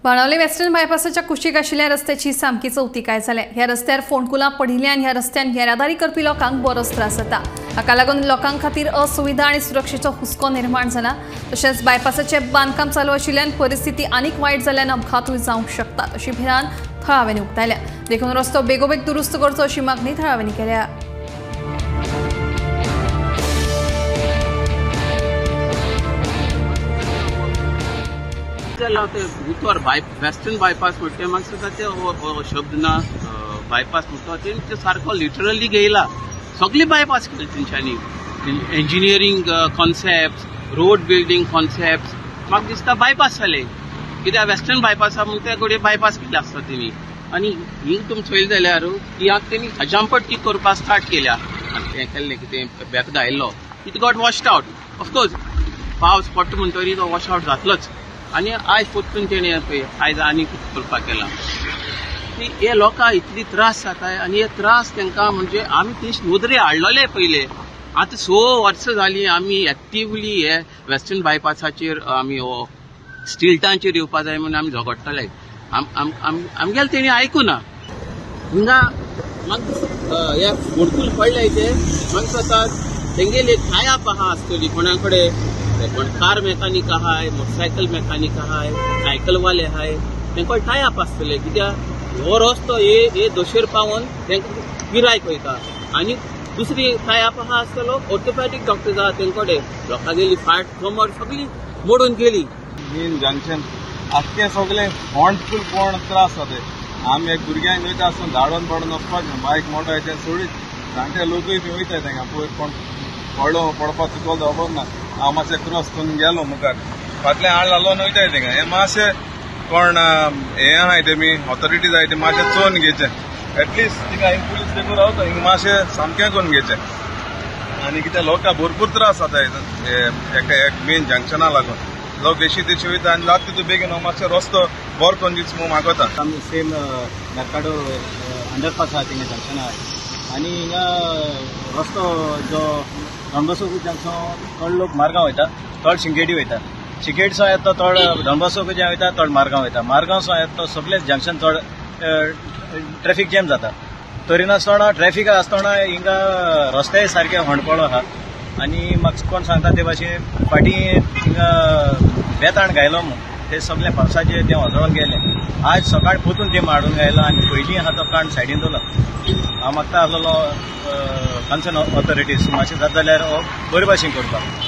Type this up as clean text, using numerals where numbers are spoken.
Benaulim western बायपासाच्या कुशीक आशिल्ल्या रस्त्याची सामकी चवथीकाय जाल्या। ह्या रस्त्यार फोंडकुलां पडिल्ल्यान ह्या रस्त्यान येरादारी करपी लोकांक बरोच त्रास जाता। हाका लागून लोकांक खातीर असुविधा आनी सुरक्षेचो हुस्को निर्माण जाला। तशेंच बायपासाचें बांदकाम चालू आशिल्ल्यान परिस्थिती आनीक वायट जाल्ल्यान अपघातूय जावंक शकतात अशी भिरांत थळाव्यांनी उक्तायल्या। देखून रस्तो बेगोबेग दुरुस्त करचो अशी मागणी थळाव्यांनी केल्या। उतर वेस्टर्न बायपास म्हणते म्हाका सुद्दां ते शब्द ना बायपास म्हणतो ते सारको लिटरली घेयला सगळे बायपास केले तेंच्यांनी engineering concept road building concept म्हाका दिसता बायपास जाले कित्याक वेस्टर्न बायपासा म्हणून ते कडेन बायपास केले आसता तेणी आनी हिंग तुमी चोयले जाल्यार ह्याक तेणी हजामपट्टी करपाक स्टार्ट केल्या आनी तें केल्लें कितें बेकदा आयिल्लो it got washed out of course पावस पडटा म्हणटरी तो वॉश आवट जातलोच आनी आयज परतून तेणें पळय आयज आनी कितें करपाक केलां हे लोकांक इतली त्रास जाताय आनी हे त्रास तांकां म्हणजे आमी ते नोदरे हाडलेले पयले आतां 6 वर्सां जालीं आमी एक्टिवली हे वेस्टर्न बायपासाचेर आमी स्टिल्टांचेर येवपा जाय म्हणून आमी झगडटाले आमगेले तेणी आयकुना हिंगा म्हाका हे फोंडकूल पडले ते म्हाका जाता तेंगेली एक टायप आहा आसतली कोणा कडेन कार मेकॅनिक आहाय मोटरसायकल मेकॅनिक आहाय सायकल वाले आहाय तांकां टायप आसतले कित्याक हो रस्तो हे दोशेर पावोन तांकां गिरायक वयता आनी दुसरी टायप आहा आसतलो ऑर्थोपॅडिक डॉक्टर्स आहा तेंकडे लोकां गेली फाट कमर सगळी मोडून गेली मेन जंक्शन आख्खे सगळे फोंडफूल कोण त्रास जाता आमी एक भुरग्यांक वयता आसतना झाडोन पडोन वचपाक बायक मोटार सोडीत जाणटे लोकूय बी वयता तांकां पयर कोण पडपाक चुकलो खबर ना हांव मातशें क्रॉस करून गेलो मुखार फाटल्यान हाड लागून वयताय तांकां हे मातशें कोण हे आहाय तेमी ऑथॉरिटीज आहाय ते मातशें चोवन घेवचें एटलिस्ट तिका हिंग पुलीस देखून रावता हिंग मातशें सामकें करून घेवचें आनी कितें लोकांक भरपूर त्रास जाता एक मेन जंक्शना लागून लोक एशी तेशी वयता आनी जाता तितू बेगीन हांव मातशें रस्तो बरो करून दिवचो म्हूण मागता आमी सेम मेरकाडो अंडरपास आहा थिंगा जंक्शन आहा आनी हिंगा रस्तो जो डॉनबॉस्को जंक्शन थोड लोक मारगांव वयता थोड शिंगेडी वयता शिंगेडसो येता थोड डॉनबॉस्को जे वयता थोड मारगांव वयता मारगांवसो येता सगळे जंक्शन थोड ट्रॅफिक जॅम जाता तरी नासतना ट्रॅफिक आसतना हिंगा रस्ते सारके होंडपळो आहा आनी म्हाका कोण सांगता ते भाशेन फाटीं हिंगा बेताण गायलो म्हूण ते सगळे पावसाचे ते वजळोन गेले आज सकाळ पोतून ते माडून गायलो आनी पयलीं आहा तो काण सायडीन दवरलो हांव मागता आसलेलो कन्सर्न ऑथॉरिटीज मातशें जाता जाल्यार बरे भाशेन करपाक